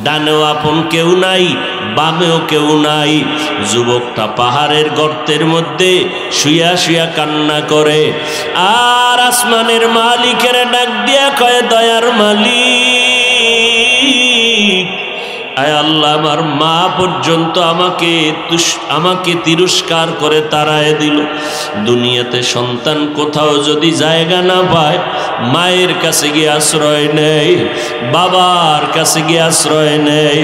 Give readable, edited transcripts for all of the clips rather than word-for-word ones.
ডানেও আপন কেউ নাই, বামেও কেউ নাই। যুবকটা পাহাড়ের গর্তের মধ্যে শুয়া শুয়া কান্না করে, আর আসমানের মালিকের ডাক দিয়া কয়, দয়ার মালিক, আয় আল্লাহ, আমার মা পর্যন্ত আমাকে তিরস্কার করে তাড়ায় দিল। দুনিয়াতে সন্তান কোথাও যদি জায়গা না পায়, মায়ের কাছে গিয়ে আশ্রয় নেয়, বাবার কাছে গিয়ে আশ্রয় নেয়।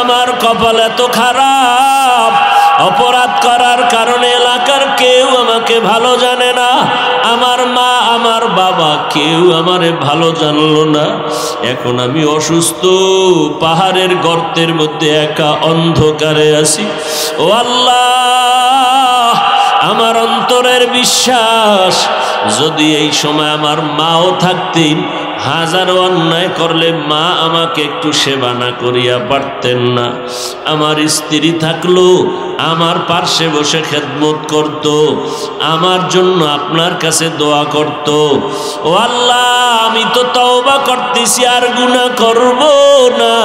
আমার কপাল এত খারাপ, অপরাধ করার কারণে এলাকার কেউ আমাকে ভালো জানে না, আমার মা আমার বাবা কেউ আমারে ভালো জানলো না। এখন আমি অসুস্থ, পাহাড়ের গর্তের মধ্যে একা অন্ধকারে আছি। ও আল্লাহ, আমার অন্তরের বিশ্বাস, যদি এই সময় আমার মাও থাকতেন, হাজারো অন্যায় করলে মা আমাকে একটু সেবা না করিয়া পারতেন না। আমার স্ত্রী থাকলো, আমার পার্শ্বে বসে খেদমত করত, আমার জন্য আপনার কাছে দোয়া করত। ও আল্লাহ, আমি তো তওবা করতেছি, আর গুনাহ করব না।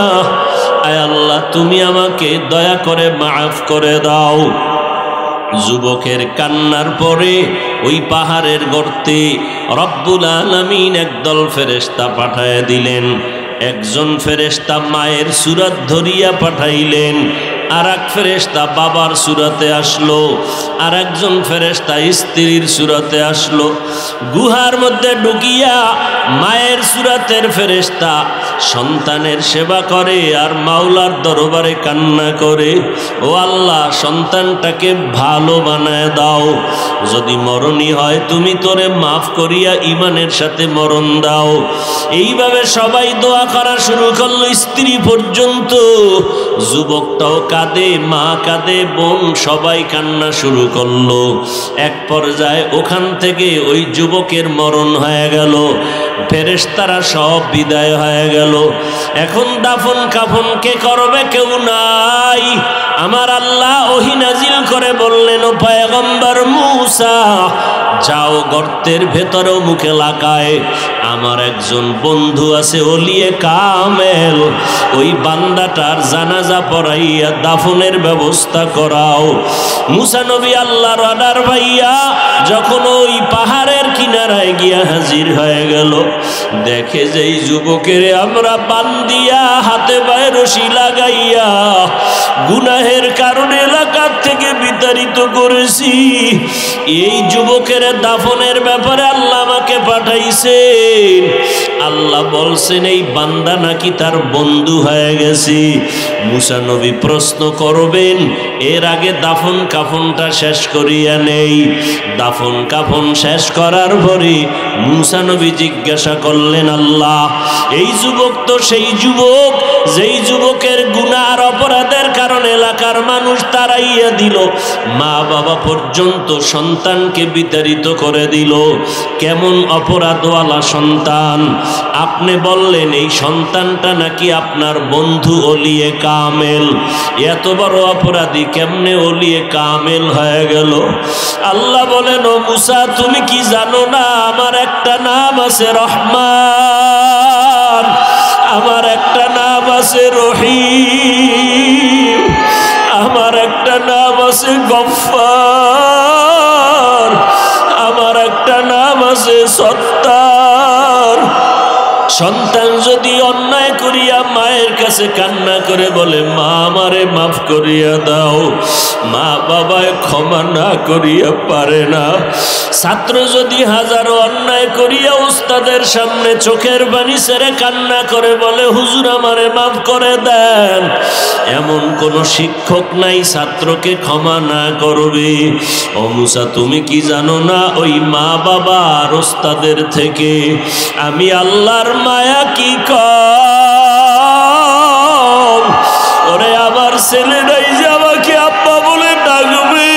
আয় আল্লাহ, তুমি আমাকে দয়া করে মাফ করে দাও। যুবকের কান্নার পরে ওই পাহাড়ের গর্তে রব্বুল আলামিন একদল ফেরেশতা পাঠায় দিলেন। একজন ফেরেশতা মায়ের সুরাত ধরিয়া পাঠাইলেন, আর এক ফেরেশতা বাবার সুরাতে আসলো, আর একজন ফেরেশতা স্ত্রীর সুরাতে আসলো। গুহার মধ্যে ঢুকিয়া মায়ের সুরাতের ফেরেশতা সন্তানের সেবা করে, আর মাওলার দরবারে কান্না করে, ও আল্লাহ, সন্তানটাকে ভালো বানায় দাও, যদি মরণই হয় তুমি তোরে মাফ করিয়া ইমানের সাথে মরণ দাও। এইভাবে সবাই দোয়া করা শুরু করলো, স্ত্রী পর্যন্ত। যুবকটাও কাঁদে, মা কাঁদে, বোন সবাই কান্না শুরু করলো। এক পর্যায়ে ওখান থেকে ওই যুবকের মরণ হয়ে গেল, ফেরেশতারা সব বিদায় হয়ে গেল। এখন দাফন কাফন কে করবে? কেউ নাই। আমার আল্লাহ ওহী নাজিল করে বললেন, ও পয়গম্বর মূসা, যাও গর্তের ভেতরে মুখে লাগায়, আমার একজন বন্ধু আছে ওলিয়ে কামেল, ওই বান্দাটার জানাজা পড়াইয়া দাফনের ব্যবস্থা করাও। মূসা নবী আল্লাহর অর্ডার পাইয়া যখন ওই পাহাড়ের কিনারায় গিয়া হাজির হয়ে গেল, দেখে যে এই যুবকের আমরা বান্দিয়া হাতে পায়ে রশি লাগাইয়া গুনাহের কারণে এলাকার থেকে বিতাড়িত করেছি। এই যুবকের দাফনের ব্যাপারে আল্লাহ আমাকে পাঠাইছে। আল্লাহ বলছেন এই বান্দা নাকি তার বন্ধু হয়ে গেছে। মূসা নবী প্রশ্ন করবেন, এর আগে দাফন কাফনটা শেষ করিয়া নেই। দাফন কাফন শেষ করার পরে মূসা নবী জিজ্ঞাসা করলেন, আল্লাহ, এই যুবক তো সেই যুবক যেই যুবকের গুনাহ আর অপরাধের কারণে এলাকার মানুষ তাড়াইয়া দিল, মা বাবা পর্যন্ত সন্তানকে বিতাড়িত করে দিল। কেমন অপরাধওয়ালা সন্তান! আপনি বললেন এই সন্তানটা নাকি আপনার বন্ধু ওলিয়ে কামেল। এত বড় অপরাধী কেমনে ওলিয়ে কামেল হয়ে গেল? আল্লাহ বলেন, ও মূসা, তুমি কি জানো না আমার একটা নাম আছে রহমান, আমার একটা নাম আছে রহিম, আমার একটা নাম আছে গফফার, আমার একটা নাম আছে সত্তার। সন্তান যদি অন্যায় করিয়া মায়ের কাছে কান্না করে বলে, মা আমারে মাফ করিয়া দাও, মা বাবায় ক্ষমা না করিয়া পারে না। ছাত্র যদি হাজারো অন্যায় করিয়া উস্তাদের সামনে চোখের পানি ছেড়ে কান্না করে বলে, হুজুর আমারে মাফ করে দেন, এমন কোন শিক্ষক নাই ছাত্রকে ক্ষমা না করবে। ও মূসা, তুমি কি জানো না ওই মা বাবা আর উস্তাদের থেকে আমি আল্লাহর মায়া কি কম? ওরে আমার ছেলেরাই যে আমাকে আব্বা বলে ডাকবে,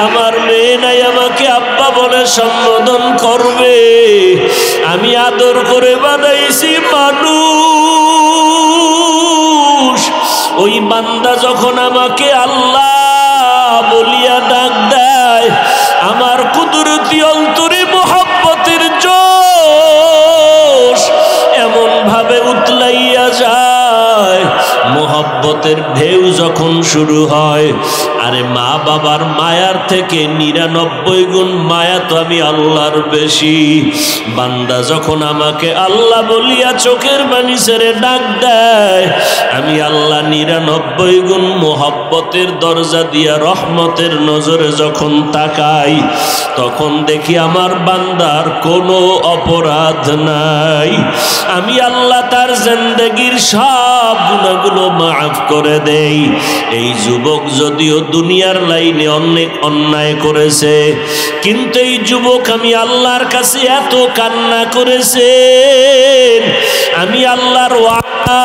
আমার মেয়ে নাই আমাকে আব্বা বলে সম্বোধন করবে। আমি আদর করে বানাইছি মানুষ, ওই বান্দা যখন আমাকে আল্লাহ বলিয়া ডাক দেয়, আমার কুদরতি অন্তরে মোহাব্বতের জোশ এমন ভাবে উতলাইয়া যায়, মহব্বতের ঢেউ যখন শুরু হয়, আরে মা বাবার মায়ার থেকে 99 গুণ মায়া তো আমি আল্লাহর বেশি। বান্দা যখন আমাকে আল্লাহ বলিয়া চোখের পানি ছেড়ে ডাক দেয়, আমি আল্লাহ 99 গুণ মহব্বতের দরজা দিয়া রহমতের নজরে যখন তাকাই, তখন দেখি আমার বান্দার কোনো অপরাধ নাই। আমি আল্লাহ তার জিন্দেগির সব গুনাহগুলো মাফ করে দেই। এই যুবক যদিও দুনিয়ার লাইনে অনেক অন্যায় করেছে, কিন্তু এই যুবক আমি আল্লাহর কাছে এত কান্না করেছে, আমি আল্লাহর ওয়াদা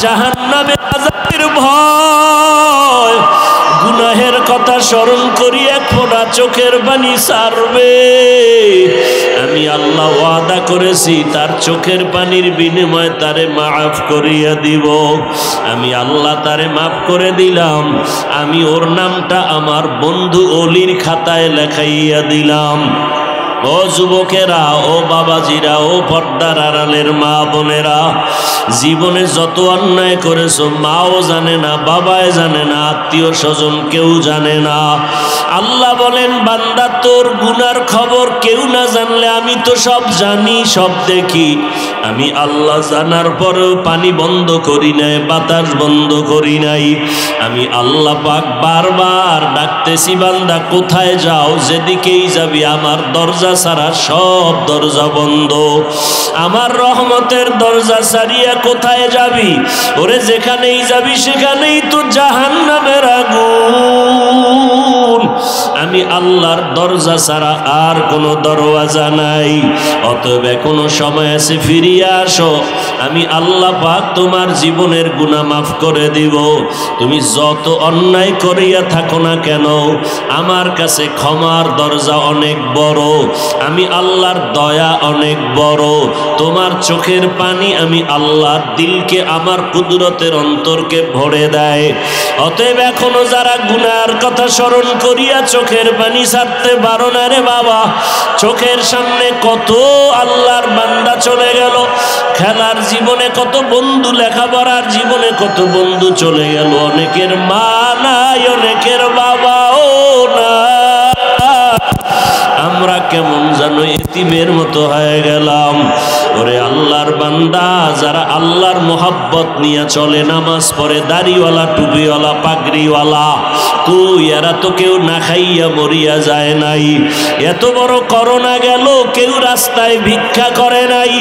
জাহান্নামের আযাবের ভয়, গুনাহের কথা স্মরণ করি এক ফোঁটা চোখের পানি ছাড়বে। আমি আল্লাহ ওয়াদা করেছি তার চোখের পানির বিনিময়ে তারে মাফ করিয়া দিব। আমি আল্লাহ তারে মাফ করে দিলাম, আমি ওর নামটা আমার বন্ধু অলির খাতায় লেখাইয়া দিলাম। ও যুবকেরা, ও বাবাজিরা, ও পর্দার আড়ালের মা বোনেরা, জীবনে যত অন্যায় করেছো মাও জানে না, বাবাই জানে না, আত্মীয় স্বজন কেউ জানে না। আল্লাহ বলেন, বান্দা তোর গুনার খবর কেউ না জানলে আমি তো সব জানি, সব দেখি। আমি আল্লাহ জানার পরেও পানি বন্ধ করি নাই, বাতাস বন্ধ করি নাই। আমি আল্লাহ পাক বারবার ডাকতেছি, বান্দা কোথায় যাও? যেদিকেই যাবি আমার দরজা ছাড়া সব দরজা বন্ধ। আমার রহমতের দরজা ছাড়িয়া কোথায় যাবি? ওরে যেখানেই যাবি সেখানেই তো জাহান্নামের আগুন। আমি আল্লাহর দরজা ছাড়া আর কোনো দরওয়াজা নাই। অতএব এখনো সময় আছে, ফিরিয়ে আসো। আমি আল্লাহ পাক তোমার জীবনের গুনাহ মাফ করে দিব। তুমি যত অন্যায় করিয়া থাকো না কেন, আমার কাছে ক্ষমার দরজা অনেক বড়। আমি আল্লাহর দয়া অনেক বড়। তোমার চোখের পানি আমি আল্লাহর দিলকে, আমার কুদরতের অন্তরকে ভরে দেয়। অতএব এখনো যারা গুনার কথা স্মরণ করিয়া চোখের পানি ছাড়তে পারো না রে বাবা, চোখের সামনে কত আল্লাহর বান্দা চলে গেল। খেলার জীবনে কত বন্ধু, লেখাপড়ার জীবনে কত বন্ধু চলে গেল। অনেকের মা নাই, অনেকের বাবাও না। আমরা কেমন যেন এতিমের মতো হয়ে গেলাম। ওরে আল্লাহর বান্দা, যারা আল্লাহর মোহাব্বত নিয়ে চলে, নামাজ পড়ে, দাড়িওয়ালা, টুপিওয়ালা, পাগড়িওয়ালা, কই এরা তো কেউ না খাইয়া মরিয়া যায় নাই। এত বড় করোনা গেল, কেউ রাস্তায় ভিক্ষা করে নাই,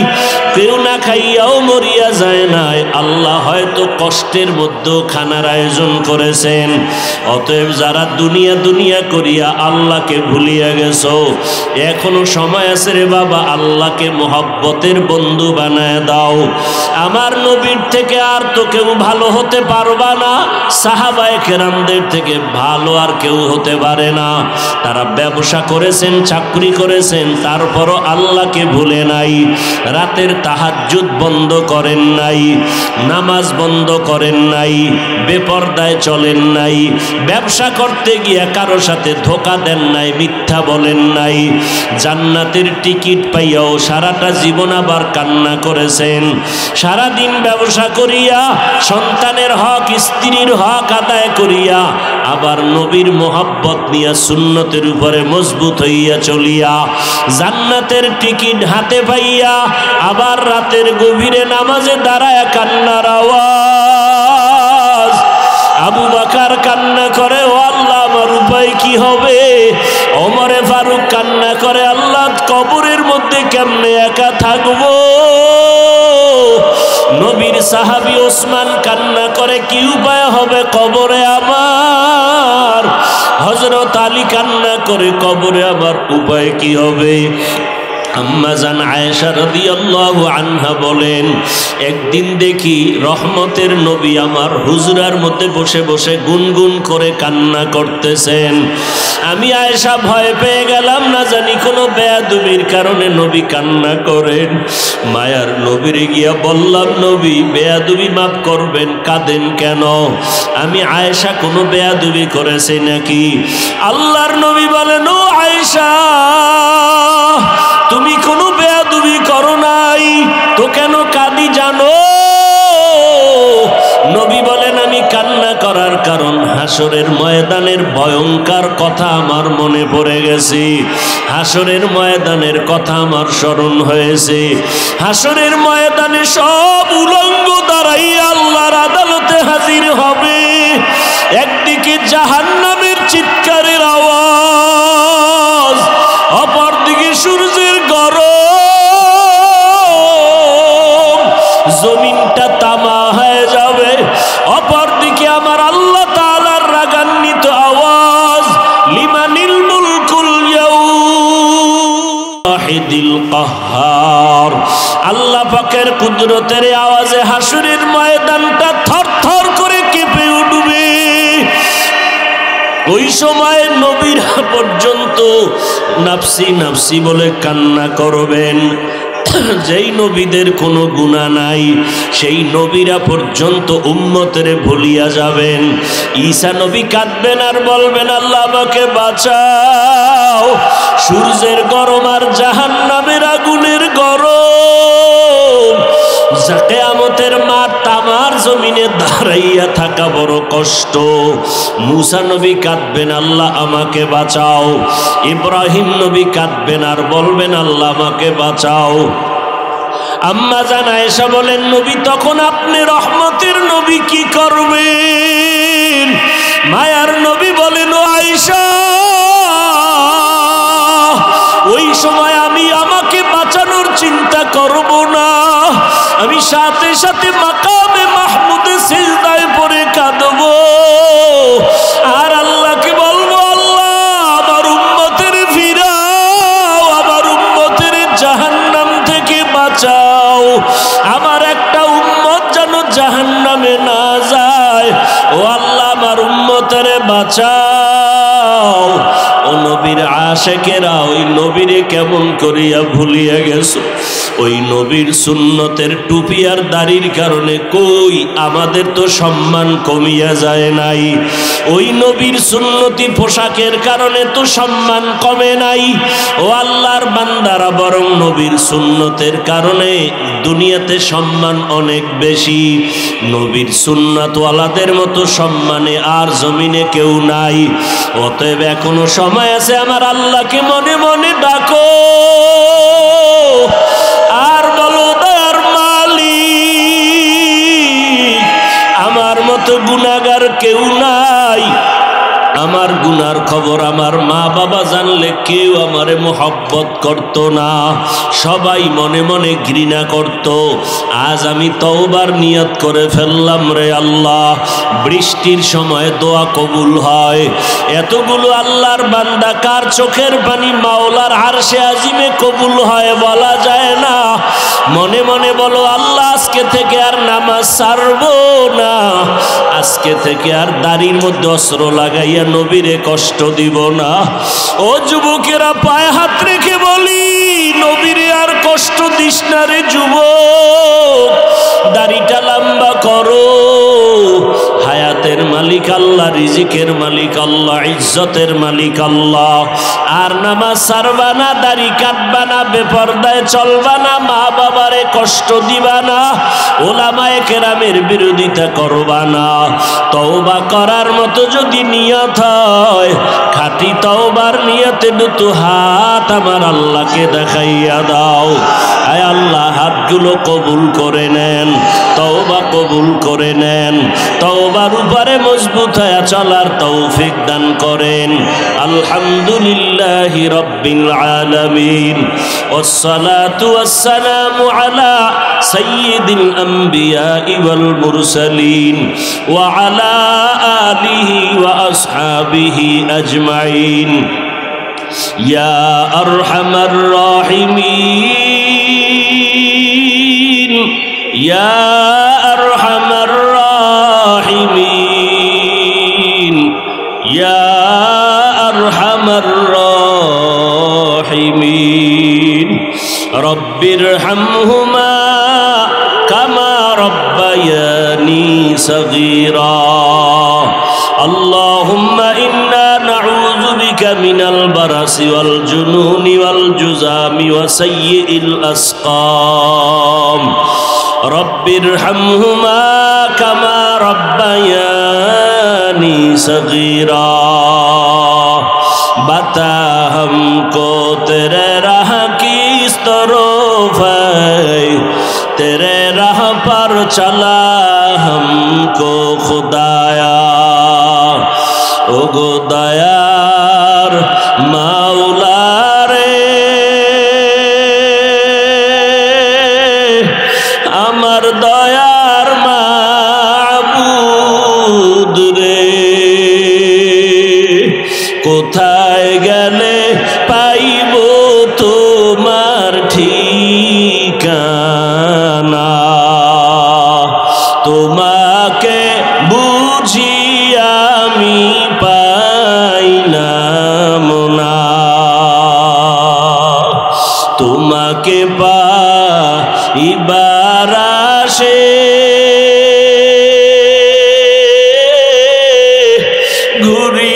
কেউ না খাইয়াও মরিয়া যায় নাই। আল্লাহ হয়তো কষ্টের মধ্যেও খানার আয়োজন করেছেন। অতএব যারা দুনিয়া দুনিয়া করিয়া আল্লাহকে ভুলিয়া গেছো, এখনো সময় আছে রে বাবা, আল্লাহকে মোহাব্বতের বন্ধু বানায় দাও। আমার নবীর থেকে আর তো কেউ ভালো হতে পারবা না, সাহাবায়ে কেরামদের থেকে ভালো আর কেউ হতে পারে না। তারা ব্যবসা করেছেন, চাকরি করেছেন, তারপরও আল্লাহকে ভুলে নাই। রাতের তাহাজ্জুদ বন্ধ করেন নাই, নামাজ বন্ধ করেন নাই, বেপরদায় চলেন নাই, ব্যবসা করতে গিয়ে কারো সাথে ধোঁকা দেন নাই, মিথ্যা বলেন নাই। জান্নাতের টিকিট পাইয়াও সারাটা জীবন আবার কান্না করেছেন। সারাদিন ব্যবসা করিয়া, সন্তানের হক, স্ত্রীর হক আদায় করিয়া, আবার নবীর মোহাব্বত নিয়া সুন্নতের উপরে মজবুত হইয়া চলিয়া, জান্নাতের টিকিট হাতে পাইয়া, আবার রাতের গভীরে নামাজে দাঁড়ায় কান্নার আওয়াজ। আবু বকর কান্না করে, ও আল্লাহ আমার উপায় কি হবে? ওমরে ফারুক কান্না করে, আল্লাহ কবরের মধ্যে কেমনে একা থাকবো? নবীর সাহাবী ওসমান কান্না করে, কি উপায় হবে কবরে আমার? হযরত আলী কান্না করে, কবরে আমার উপায় কি হবে? আম্মা জান আয়েশা রাদিয়াল্লাহু আনহা বলেন, একদিন দেখি রহমতের নবী আমার হুজরার মধ্যে বসে বসে গুনগুন করে কান্না করতেছেন। আমি আয়েশা ভয় পেয়ে গেলাম, না জানি কোনো বেয়াদবির কারণে নবী কান্না করেন। মায়ার নবীর গিয়া বললাম, নবী বেয়াদবি মাফ করবেন, কাঁদেন কেন? আমি আয়েশা কোনো বেয়াদবি করেছে নাকি? আল্লাহর নবী বলেন, ও আয়েশা, তুমি কোনো বেয়াদবি করো নাই, তো কেন কাঁদি জানো? নবী হাসরের ময়দানের ভয়ঙ্কর কথা আমার মনে পড়ে গেছে, হাসরের ময়দানের কথা আমার স্মরণ হয়েছে। হাসরের ময়দানে সব উলঙ্গ দাঁড়াইয়া আল্লাহর আদালতে হাজির হবে। একদিকে জাহান্নামের চিৎকারের আওয়াজ, অপরদিকে সূর্যের গরম, জমিনটা তামা হয়ে যাবে। অপরদিকে আমার আল্লাহ তাআলার রাগান্বিত আওয়াজ, লিমানিল মুলকুল ওয়াহিদিল কাহ্হার। আল্লাহ পাকের কুদরতের আওয়াজে হাসরের ময়দানটা থরথর করে কেঁপে উঠবে। ওই সময় নবীরা পর্যন্ত নাফসি নাফসি বলে কান্না করবেন। যেই নবীদের কোনো গুনাহ নাই সেই নবীরা পর্যন্ত উম্মতের ভুলিয়া যাবেন। ঈসা নবী কাঁদবেন আর বলবেন, আল্লাহ আমাকে বাঁচাও, সূর্যের গরম আর জাহান্নামের আগুনের গরম, কিয়ামতের মাঠ তামার জমিনে দাঁড়াইয়া থাকা বড় কষ্ট। মুসা নবী কাঁদবেন, আল্লাহ আমাকে বাঁচাও। ইব্রাহিম নবী কাঁদবেন আর বলবেন, আল্লাহ আমাকে বাঁচাও। আম্মা জান আয়েশা বলেন, নবী তখন আপনি রহমতের নবী কি করবেন? মায়ার নবী বলেন, ও আয়েশা, ওই সময় আমি আমাকে বাঁচানোর চিন্তা করব না, আমি সাথে সাথে মাকামে মাহমুদে সিজদায় পড়ে কাঁদব আর আল্লাহকে বলবো, আল্লাহ আমার উম্মতের ফিরাও, আমার উম্মতের জাহান্নাম থেকে বাঁচাও, আমার একটা উম্মত যেন জাহান্নামে না যায়। ও আল্লাহ আমার উম্মতের বাঁচাও। ও নবীর আশেকেরা ওই নবীরে কেমন করিয়া ভুলিয়া গেছো? ওই নবীর সুন্নতের টুপি আর দাড়ির কারণে কই আমাদের তো সম্মান কমিয়া যায় নাই। ওই নবীর সুন্নতি পোশাকের কারণে তো সম্মান কমে নাই। ও আল্লাহর বান্দারা, বরং নবীর সুন্নতের কারণে দুনিয়াতে সম্মান অনেক বেশি। নবীর সুন্নাতওয়ালাদের মতো সম্মানে আর জমিনে কেউ নাই। অতএব এখনো সময় আছে, আমার আল্লাহকে মনে মনে ডাকো আর বলো, দয়ার মালিক, আমার মতো গুনাহগার কেউ নাই। আমার গুনার খবর আমার মা বাবা জানলে কেউ আমারে মোহব্বত করত না, সবাই মনে মনে ঘৃণা করত। আজ আমি তওবার নিয়ত করে ফেললাম, রে আল্লাহ, বৃষ্টির সময় দোয়া কবুল হয়। এতগুলো আল্লাহর বান্দা কার চোখের পানি মাওলার আরশে আজিমে কবুল হয় বলা যায় না। মনে মনে বলো, আল্লাহ আজকে থেকে আর নামাজ ছাড়বো না, আজকে থেকে আর দাড়ির মধ্যে অস্ত্র লাগাইয়া নবীরে কষ্ট দিব না। ও যুবকেরা, পায়ে হাত রেখে বলি, নবীরে আর কষ্ট দিস না রে যুবক, দাড়িটা লম্বা করো। হায়াতের মালিক আল্লাহ, রিজিকের মালিক আল্লাহ, ইজ্জতের মালিক আল্লাহ। আর নামাজ ছাড়বা না, দাড়ি কাটবা না, বেপরদায় চলবা না, মা বাবারে কষ্ট দিবা না, ওলামায়ে কেরামের বিরোধিতা করবা না। তওবা করার মতো যদি নিয়ত হয়, খাঁটি তওবার নিয়তে দুটো হাত আমার আল্লাহকে দেখাইয়া দাও। আয় আল্লাহ, হাতগুলো কবুল করে নেন, তওবা কবুল করে নেন, তওবার উপরে মজবুত হয়ে চলার তৌফিক দান করেন। আলহামদুলিল্লাহি রাব্বিল আলামিন, ওয়াসসালাতু ওয়াসসালামু আলা সাইয়্যিদিল আম্বিয়া ওয়াল মুরসালিন ওয়া আলা আলিহি ওয়া আসহাবিহি আজমাইন। ইয়া আরহামার রাহিমিন, ইয়া আরহামার রাহিমিন, ইয়া আরহামার রাহিমিন। রব্বির হামহুমা কামা রব্বায়ানি সগীরা। আল্লাহুম্মা ইন্না নাউযু বিকা মিনাল বারাসি ওয়াল জুনুনি ওয়াল জুযামি ওয়া সাইয়্যিল আসকাম। রব্বির হামহুমা কামা রব্বায়ানি सगीरा बता हमको तेरे राह किस तरफ है तेरे राह पर चला हमको खुदाया ओ गो दयार माওলা रे আমার দয়ার মাবুদ রে কোথায় গেলে পাইব তোমার ঠিকানা তোমাকে বুঝি আমি পাইলাম না তোমাকে পাইবার আশে ঘুরি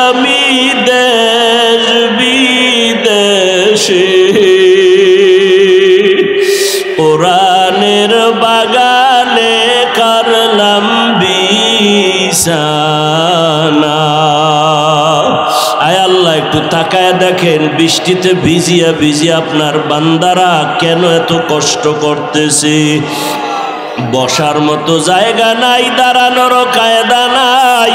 আমি দেশ বিদেশে কোরআনের বাগানে করলাম বিছানা আয় আল্লাহ একটু তাকায় দেখেন বৃষ্টিতে ভিজিয়া ভিজিয়া আপনার বান্দারা কেন এত কষ্ট করতেছে বসার মতো জায়গা নাই দাঁড়ানোর কায়দা নাই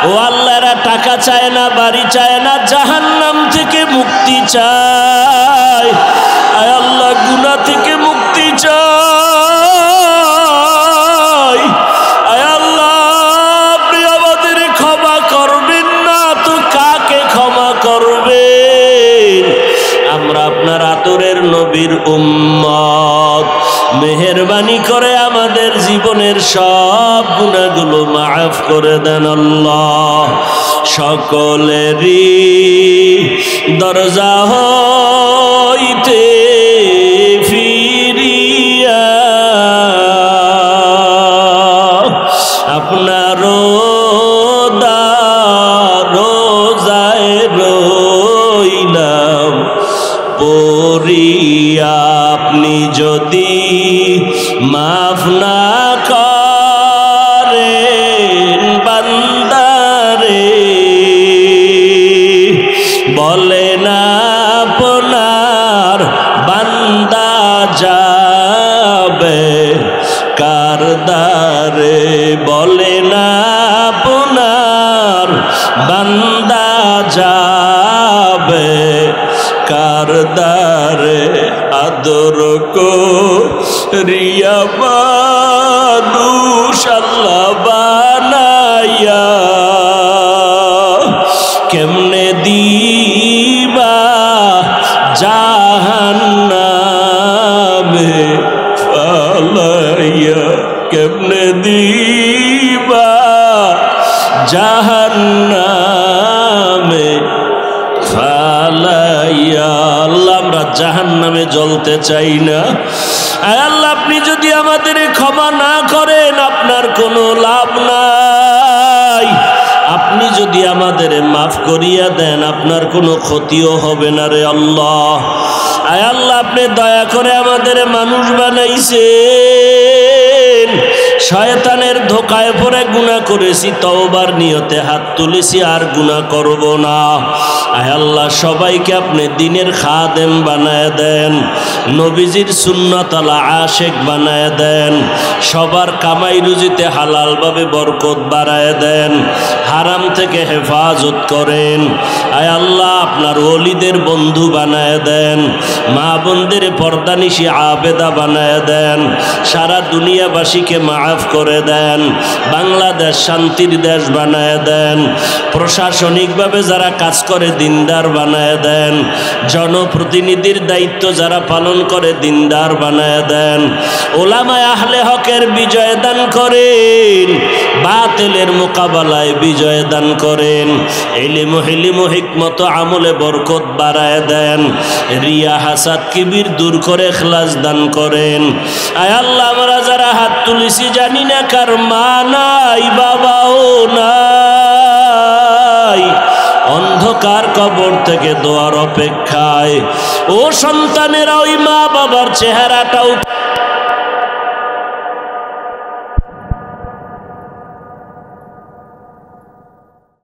ও আল্লাহরা টাকা চায় না বাড়ি চায় না জাহান্নাম থেকে মুক্তি চায় আয় আল্লাহ গুনাহ থেকে মুক্তি চায় আয় আল্লাহ আপনি আমাদের ক্ষমা করবেন না তো কাকে ক্ষমা করবেন আমরা আপনার আদরের নবীর উম্মত মেহেরবানি করে আমাদের জীবনের সব গুনাহগুলো মাফ করে দেন আল্লাহ সকলেরই দরজা হইতে ফিরিয়া আপনার রোজায় রইলাম পড়িয়া আপনি যদি মাফ না করেন বান্দারে বলে না আপনার বান্দা যাবে কারদারে বলে না আপনার বান্দা যাবে কারদারে আদর কো রিয়া মানুষ আল্লাহ বানাইয়া কেমনে দিবা জাহান্নামে ফালাইয়া কেমনে দিবা জাহান্নামে ফালাইয়া আল্লাহ আমরা জাহান্নামে জ্বলতে চাই না আয় আল্লাহ আপনি যদি আমাদের ক্ষমা না করেন আপনার কোনো লাভ নাই আপনি যদি আমাদের মাফ করিয়া দেন আপনার কোনো ক্ষতিও হবে না রে আল্লাহ আয় আল্লাহ আপনি দয়া করে আমাদের মানুষ বানাইছেন শয়তানের ধোকায় পড়ে গুনাহ করেছি তওবার নিয়তে হাত তুলেছি আর গুনাহ করব না আয় আল্লাহ সবাইকে আপনি দ্বীনের খাদেম বানায় দেন নবীজির সুন্নতওয়ালা আশিক বানায় দেন সবার কামাই রুজিতে হালালভাবে বরকত বাড়ায় দেন হারাম থেকে হেফাজত করেন আয় আল্লাহ আপনার ওলিদের বন্ধু বানায় দেন মা বোনদের পর্দানিশি আবেদা বানায় দেন সারা দুনিয়াবাসীকে মাফ করে দেন বাংলাদেশ শান্তির দেশ বানায় দেন প্রশাসনিকভাবে যারা কাজ করে দিনদার বানায় দেন জনপ্রতিনিধির দায়িত্ব যারা পালন করে দিনদার বানায় দেন ওলামায়ে আহলে হকের বিজয় দান করেন বাতিলের মোকাবেলায় বিজয় দান করেন ইলম হিকমত আমলে বরকত বাড়ায় দেন রিয়া হাসাদ কিবির দূর করে ইখলাস দান করেন আয় আল্লাহ আমরা যারা হাত তুলেছি জানি না কার মা নাই বাবাও নাই অন্ধকার কবর থেকে দোয়ার অপেক্ষায় ও সন্তানেরা ওই মা বাবার চেহারাটাও